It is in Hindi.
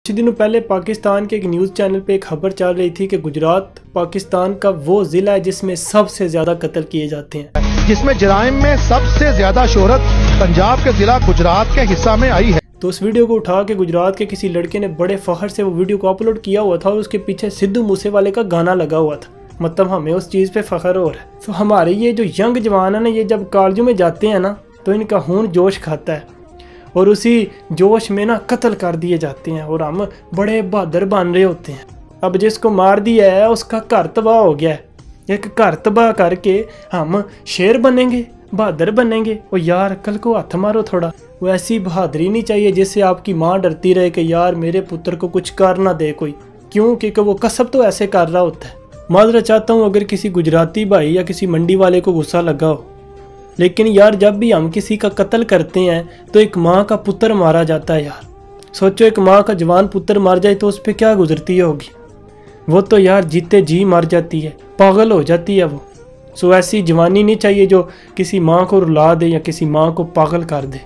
कुछ दिनों पहले पाकिस्तान के एक न्यूज़ चैनल पे एक खबर चल रही थी कि गुजरात पाकिस्तान का वो ज़िला है जिसमें सबसे ज़्यादा कत्ल किए जाते हैं, जिसमें जराइम में सबसे ज़्यादा शोहरत पंजाब के ज़िला गुजरात के हिस्सा में आई है। तो उस वीडियो को उठा के गुजरात के किसी लड़के ने बड़े फखर से वो वीडियो को अपलोड किया हुआ था और उसके पीछे सिद्धू मूसेवाले का गाना लगा हुआ था। मतलब हमें उस चीज़ पे फखर हो रहा है। तो हमारे ये जो यंग जवान है ना, ये जब कॉलेजों में जाते हैं ना तो इनका खून जोश खाता है और उसी जोश में ना कत्ल कर दिए जाते हैं और हम बड़े बहादुर बन रहे होते हैं। अब जिसको मार दिया है उसका घर तबाह हो गया है, एक घर तबाह करके हम शेर बनेंगे, बहादुर बनेंगे। और यार कल को हाथ मारो थोड़ा, वो ऐसी बहादुरी नहीं चाहिए जिससे आपकी माँ डरती रहे कि यार मेरे पुत्र को कुछ कर ना दे कोई, क्यों? क्योंकि वो कसब तो ऐसे कर रहा होता है। माजरा चाहता हूँ अगर किसी गुजराती भाई या किसी मंडी वाले को गुस्सा लगा हो, लेकिन यार जब भी हम किसी का कत्ल करते हैं तो एक माँ का पुत्र मारा जाता है। यार सोचो, एक माँ का जवान पुत्र मार जाए तो उस पर क्या गुजरती होगी। वो तो यार जीते जी मर जाती है, पागल हो जाती है वो। सो ऐसी जवानी नहीं चाहिए जो किसी माँ को रुला दे या किसी माँ को पागल कर दे।